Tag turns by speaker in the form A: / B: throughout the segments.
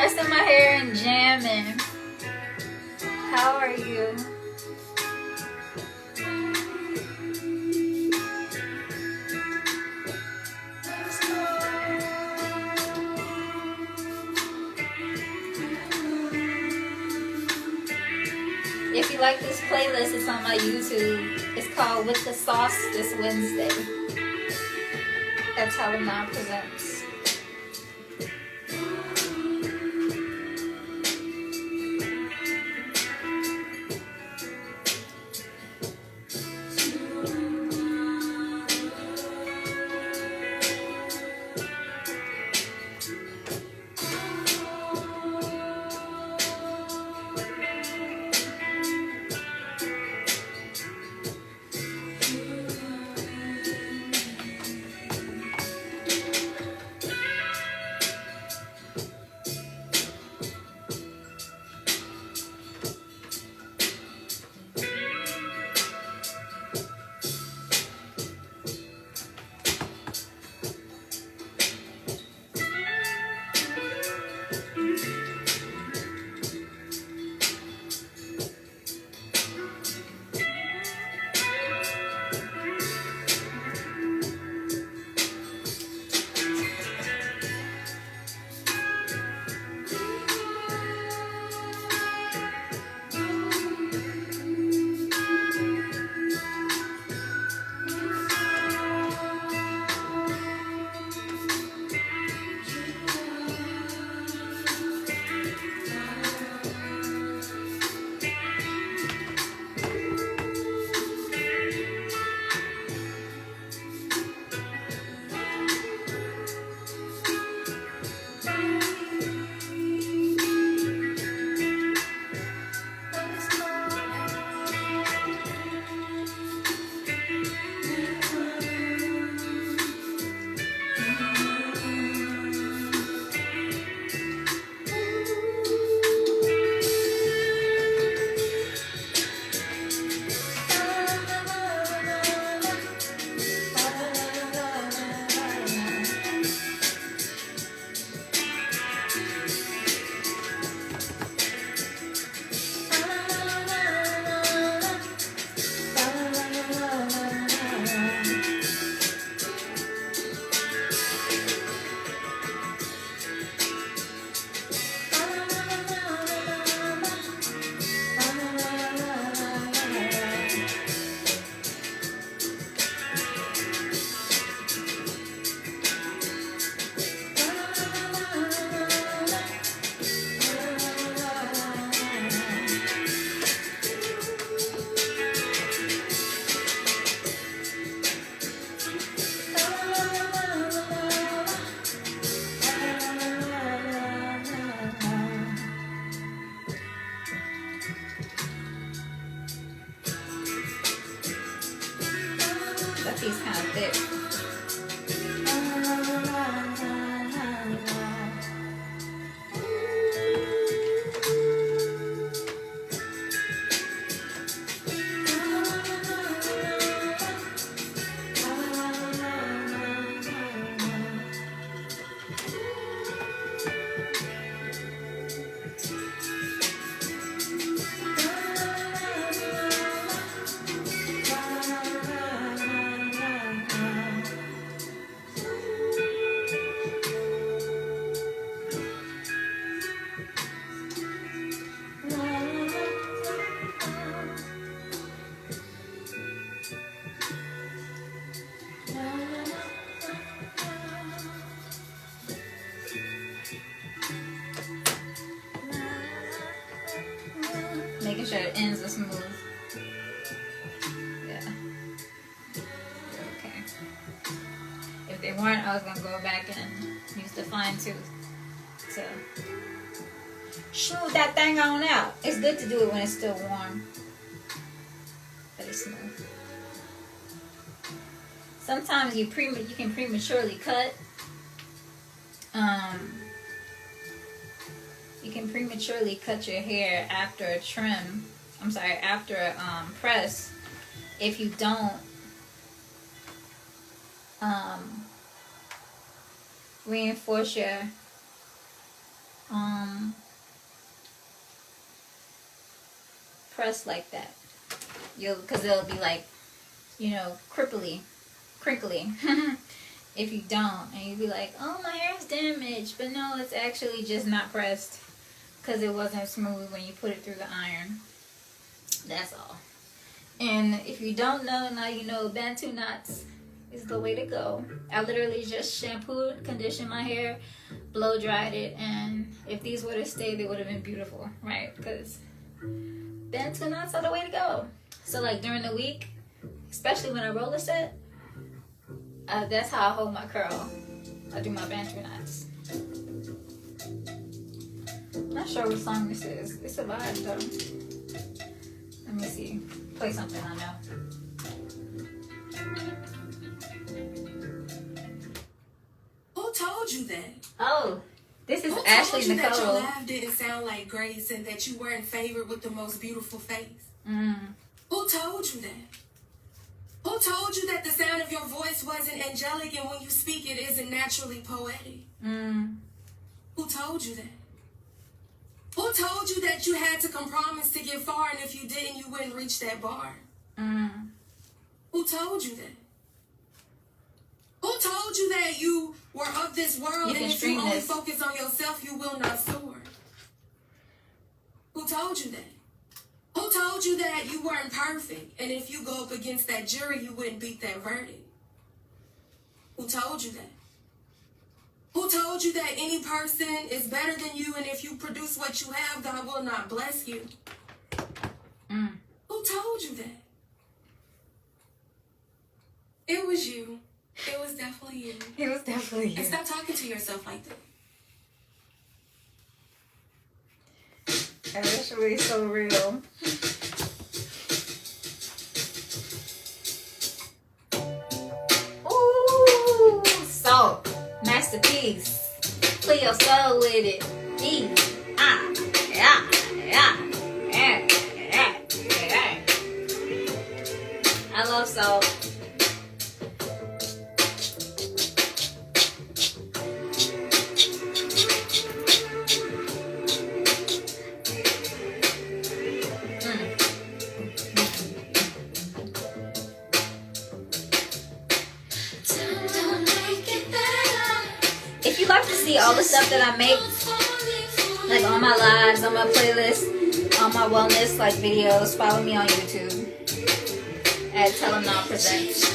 A: pressing my hair and jamming. How are you? If you like this playlist, it's on my YouTube. It's called With the Sauce This Wednesday. That's how Lamar presents. He's kind of thick. Making sure the ends are smooth. Yeah. Okay. If they weren't, I was gonna go back and use the fine tooth to smooth that thing on out. It's good to do it when it's still warm, but it's smooth. Sometimes you can prematurely cut. You can prematurely cut your hair after a trim. After a press, if you don't reinforce your press like that. Because it'll be like, you know, crinkly. If you don't, and you'll be like, oh, my hair's damaged. But no, it's actually just not pressed because it wasn't smooth when you put it through the iron. That's all. And if you don't know, now you know. Bantu knots is the way to go. I literally just shampooed, conditioned my hair, blow dried it, and if these would have stayed, they would have been beautiful, right? Because Bantu knots are the way to go. So like during the week, especially when I roller set, that's how I hold my curl. I do my Bantu knots. Not sure what song this is. It's a vibe though. Let me see. Play something I know.
B: Who told you that?
A: Oh, this is
B: Who
A: Ashley
B: told you
A: Nicole.
B: that your laugh didn't sound like Grace and that you weren't favored with the most beautiful face? Who told you that? Who told you that the sound of your voice wasn't angelic and when you speak it isn't naturally poetic? Who told you that? Who told you that you had to compromise to get far and if you didn't, you wouldn't reach that bar? Who told you that? Who told you that you were of this world and if you only focus on yourself, you will not soar? Who told you that? Who told you that you weren't perfect and if you go up against that jury, you wouldn't beat that verdict? Who told you that? Who told you that any person is better than you and if you produce what you have, God will not bless you? Who told you that? It was you. It was definitely you.
A: It was definitely you.
B: And stop talking to yourself like that.
A: Actually, so real. Ooh, salt. Masterpiece. Play your soul with it. I love salt. If you like to see all the stuff that I make, like on my lives, on my playlist, on my wellness like videos, follow me on YouTube at Tell 'em Now Presents.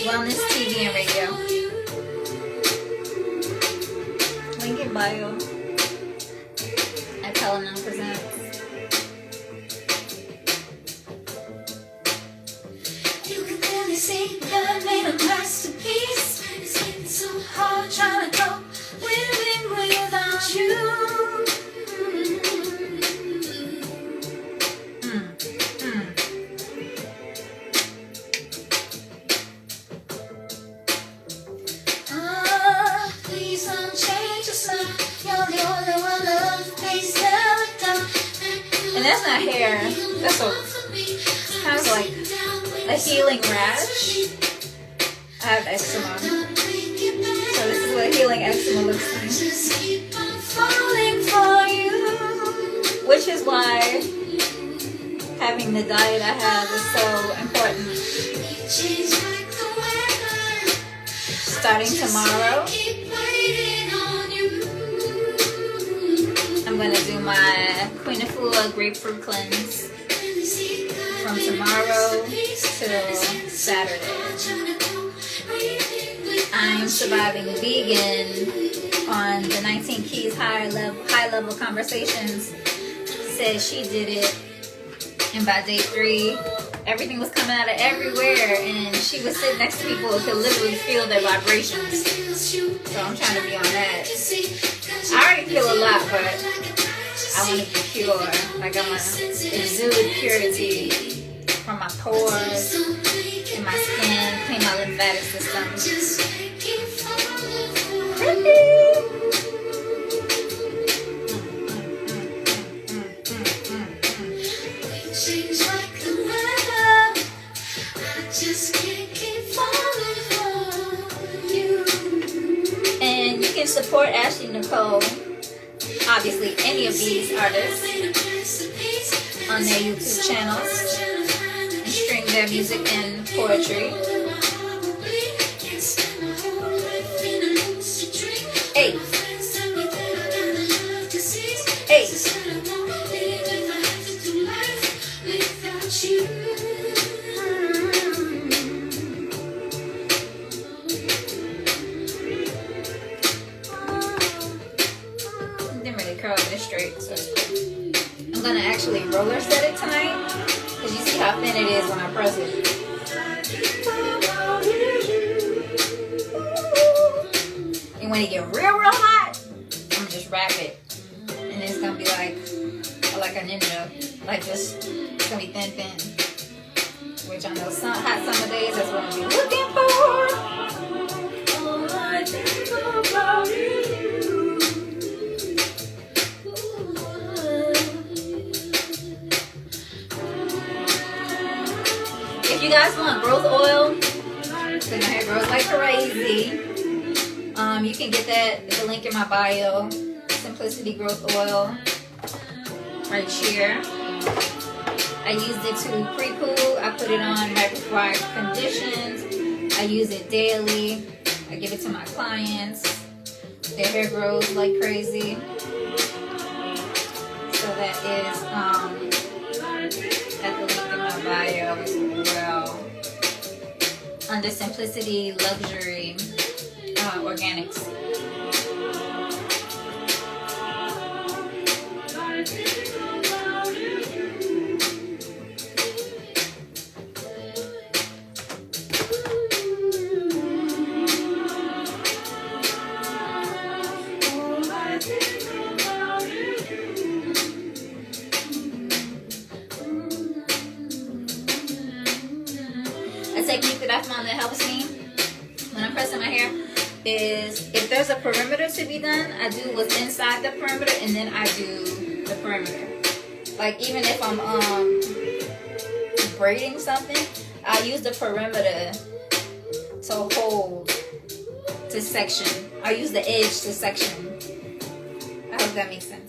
A: Wellness TV and radio. Link in bio at Tell 'em Now Presents.
B: See, God made a masterpiece. It's getting so hard trying to go living without you. Please don't change yourself. You're the only one love makes never done.
A: And that's not hair. That's kind of like a healing rash. I have eczema. So this is what healing eczema looks like. Which is why having the diet I have is so important. Starting tomorrow, I'm going to do my Queen of Fua grapefruit cleanse from tomorrow till Saturday. I'm surviving vegan on the 19 Keys high level conversations. Said she did it, and by day 3, everything was coming out of everywhere, and she was sitting next to people who could literally feel their vibrations. So I'm trying to be on that. I already feel a lot, but I want to be pure. Like I want to exude purity from my pores, in my skin, clean my lymphatic system. And can support Ashley Nicole, obviously any of these artists, on their YouTube channels and stream their music and poetry. Hey. Hey. Didn't really curl it straight, so it's cool. I'm gonna actually roller set it tonight, because you see how thin it is when I press it. And when it get real hot, I'm gonna just wrap it, and it's gonna be like a ninja, like just it's gonna be thin, which on those hot summer days, that's what I'm be looking for. All I think about you. If you guys want growth oil, because my hair grows like crazy, you can get that. The link in my bio. Simplicity Growth Oil, right here. I used it to pre-poo. I put it on right before I conditioned. I use it daily. I give it to my clients. Their hair grows like crazy. So that is at the link in my bio as well. Under Simplicity Luxury Organics. A technique that I found that helps me when I'm pressing my hair is if there's a perimeter to be done, I do what's inside the perimeter and then I do the perimeter. Like even if I'm braiding something, I use the perimeter to hold to section. I use the edge to section. I hope that makes sense.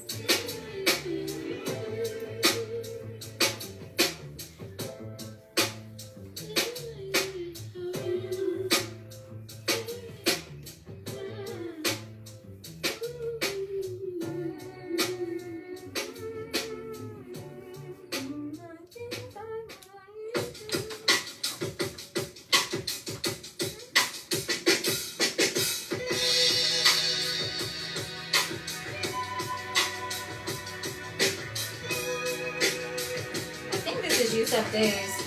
A: Use up days.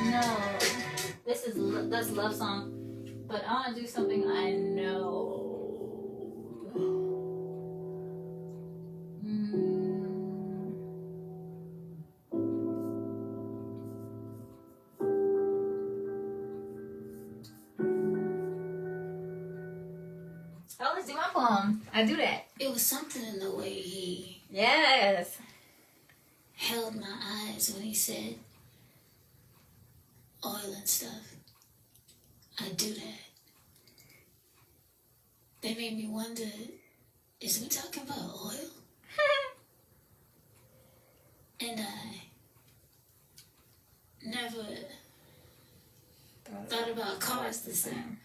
A: No, that's love song, but I want to do something I know. Oh, let's do my poem. I do that.
C: It was something in the way he
A: Yes.
C: held my eyes when he said oil and stuff. I do that. They made me wonder, is we talking about oil? And I never thought about cars the same.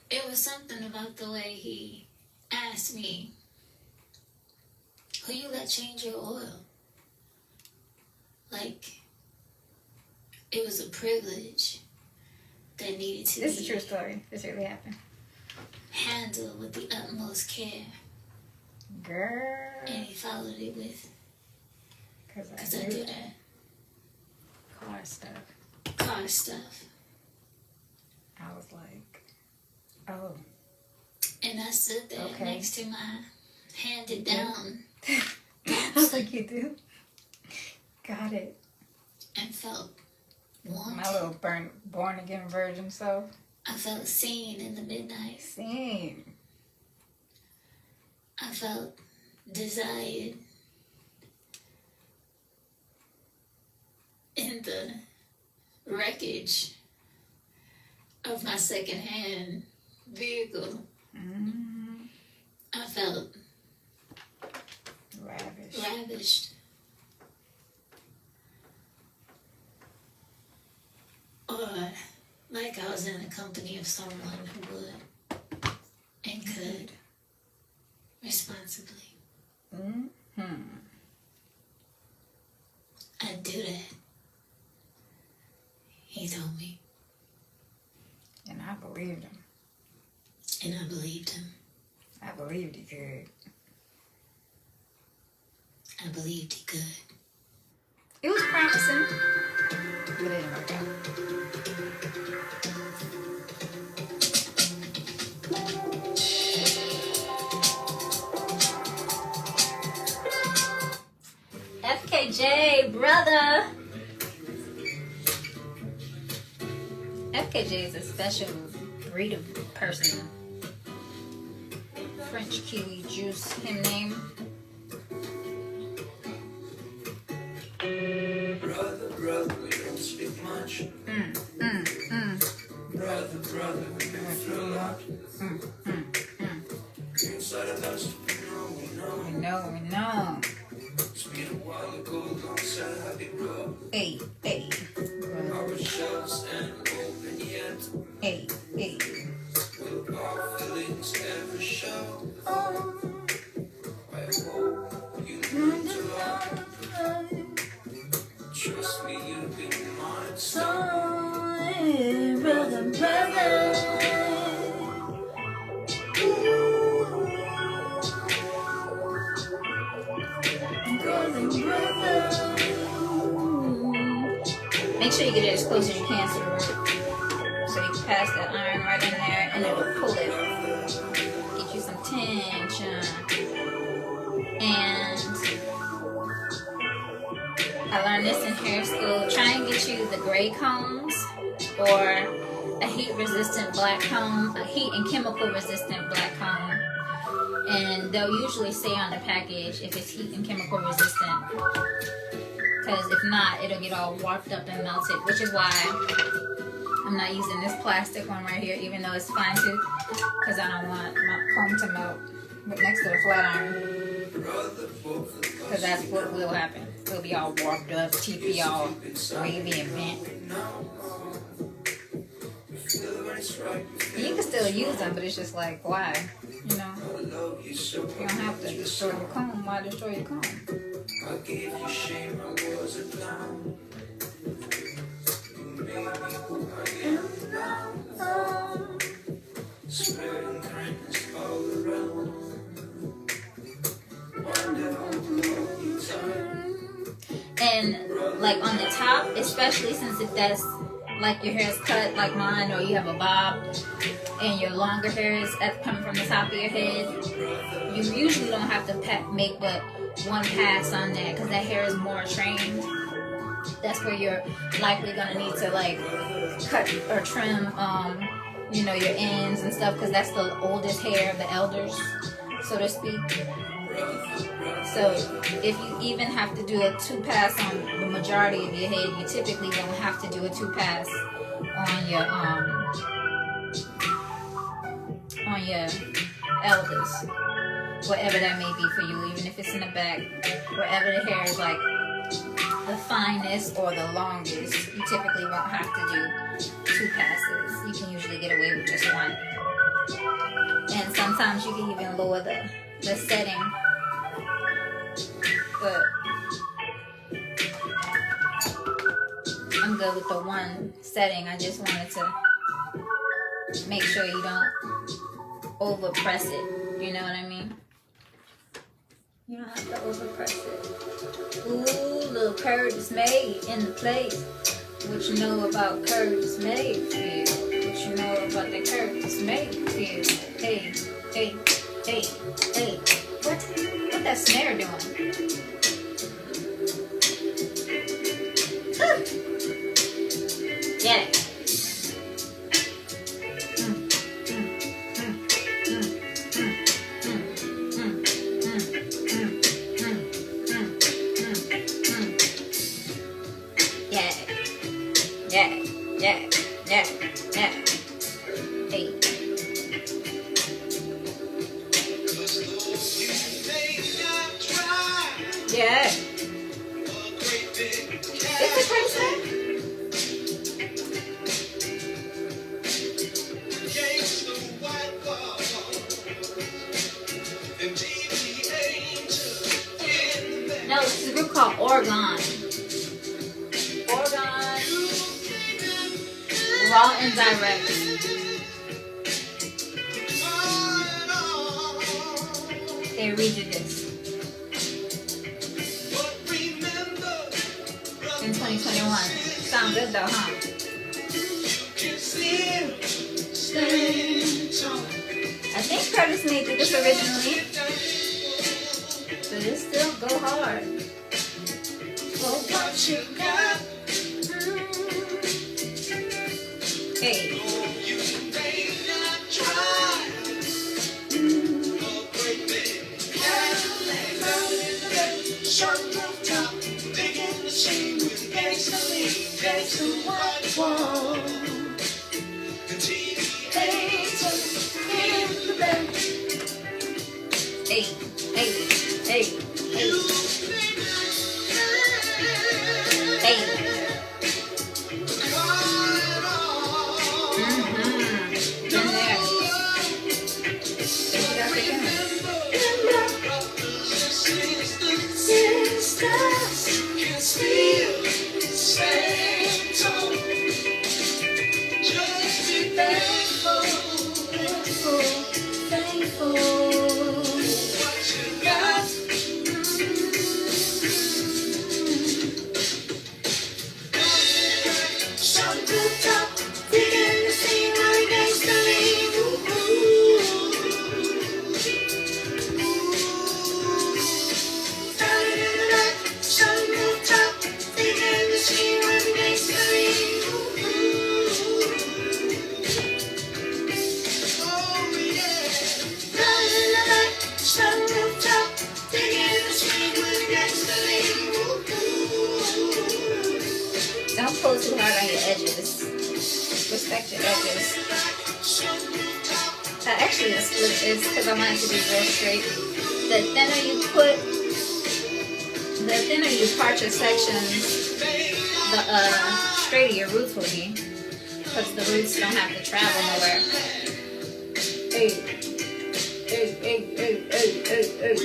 C: It was something about the way he asked me, who you let change your oil? Like, it was a privilege that needed to
A: This is
C: be
A: a true story. This really happened.
C: handled with the utmost care.
A: Girl.
C: And he followed it with,
A: Because
C: because I do that.
A: Car stuff.
C: Car stuff.
A: I was like, oh.
C: And I stood there
A: Okay.
C: next to my handed down
A: I was like, you do? Got it.
C: and felt wanted.
A: My little born again virgin self.
C: I felt seen in the midnight.
A: Same.
C: I felt desired in the wreckage of my secondhand vehicle, I felt ravished. Or like I was in the company of someone who would and could responsibly. I'd do that. He told me.
A: And I believed him.
C: And I believed him.
A: I believed he could.
C: I believed he could.
A: It was promising, but it didn't work out. FKJ, brother. FKJ is a special breed of person. French kiwi juice, him name.
D: Brother, we don't speak much. Brother, we've been through a lot. Inside of us, we know. It's been a while ago, alongside Happy Bro.
A: Hey.
D: Our shells ain't open yet.
A: Hey.
D: Will our feelings ever show? I hope you learn to love. Trust me, you've been mine. Brother.
A: Make sure you get it as close as you can to the root. So you can pass that iron right in there and it'll pull it. Get you some tension. And I learned this in hair school. Try and get you the gray combs or a heat resistant black comb, a heat and chemical resistant black comb. And they'll usually say on the package if it's heat and chemical resistant. Because if not, it'll get all warped up and melted, which is why I'm not using this plastic one right here, even though it's fine too, because I don't want my comb to melt next to the flat iron, because that's what will happen. It'll be all warped up, teeth be all wavy and bent. You can still use them, but it's just like, why? You know? You don't have to destroy your comb. Why destroy your comb?
D: I gave you shame, I was a clown. You made me who I am now. Spreading kindness all around. One day I'll love you time.
A: And like on the top, especially since if that's like your hair is cut like mine, or you have a bob and your longer hair is coming from the top of your head, you usually don't have to make but one pass on that, because that hair is more trained. That's where you're likely gonna need to like cut or trim you know, your ends and stuff, because that's the oldest hair of the elders, so to speak. So if you even have to do a 2-pass on the majority of your head, you typically don't have to do a 2-pass on your elders, whatever that may be for you, even if it's in the back, wherever the hair is like the finest or the longest, you typically won't have to do 2 passes. You can usually get away with just one. And sometimes you can even lower the setting. But I'm good with the one setting. I just wanted to make sure you don't overpress it. You know what I mean? You don't have to overpress it. Ooh, little Curtis made in the place. What you know about Curtis Mayfield? What you know about the Curtis Mayfield? Hey. What that snare doing? Get it. Yeah. called Oregon. Oregon Raw and Direct. Here, read you this. In 2021. Sound good though, huh? I think Curtis made this originally, but it still go hard. For what you got. Hey. Hey, hey, hey, hey. Hey. In there. What you got to do? Don't pull too hard on your edges. Respect your edges. Actually, the split is because I want it to be real straight. The thinner you part your sections, the straighter your roots will be. Because the roots don't have to travel nowhere. Hey. Hey, hey, hey, hey, hey, hey.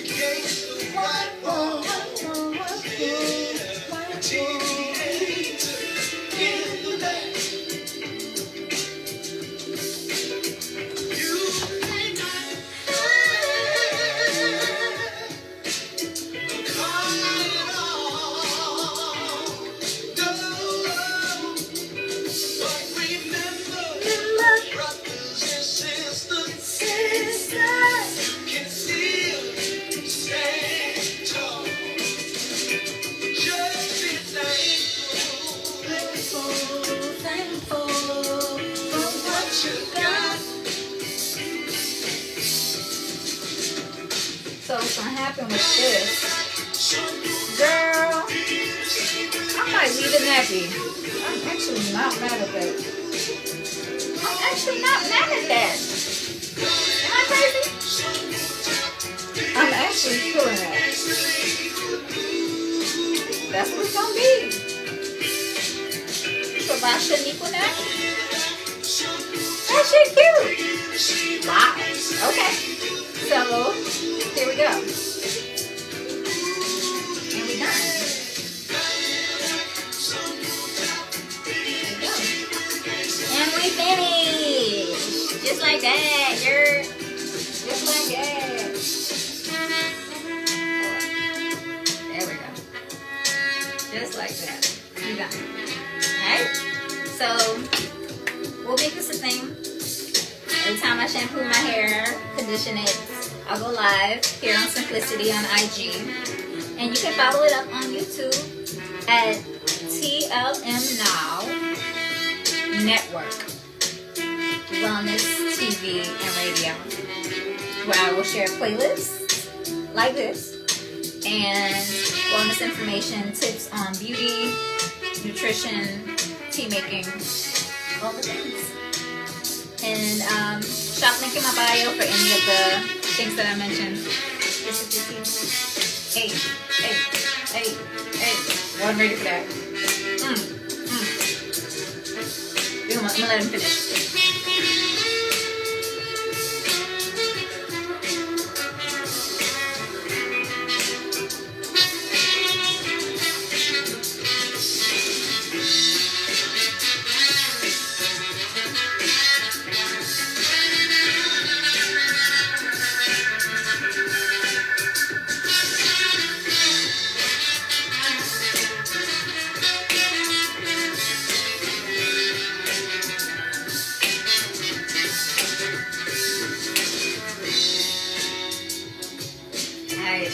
A: So what's gonna happen with this, girl? I might leave it nappy. I'm actually not mad at that. I'm actually not mad at that. Am I crazy? I'm actually feeling that. That's what it's gonna be. Provide Shaniqua nappy. That shit cute. Wow. Okay. So here we go. And we done. There we go. And we finished. Just like that, girl. Just like that. There we go. Just like that. We done. Alright? So we'll make this a thing. Every time I shampoo my hair, condition it, I'll go live here on Simplicity on IG. And you can follow it up on YouTube at TLM Now Network, Wellness TV and Radio, where I will share playlists like this and wellness information, tips on beauty, nutrition, tea making, all the things. And shop link in my bio for any of the things that I mentioned. Hey, hey, hey, hey. Well, I'm ready for that. I'm gonna let him finish.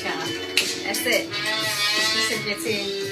A: y'all. That's it. You sip your tea.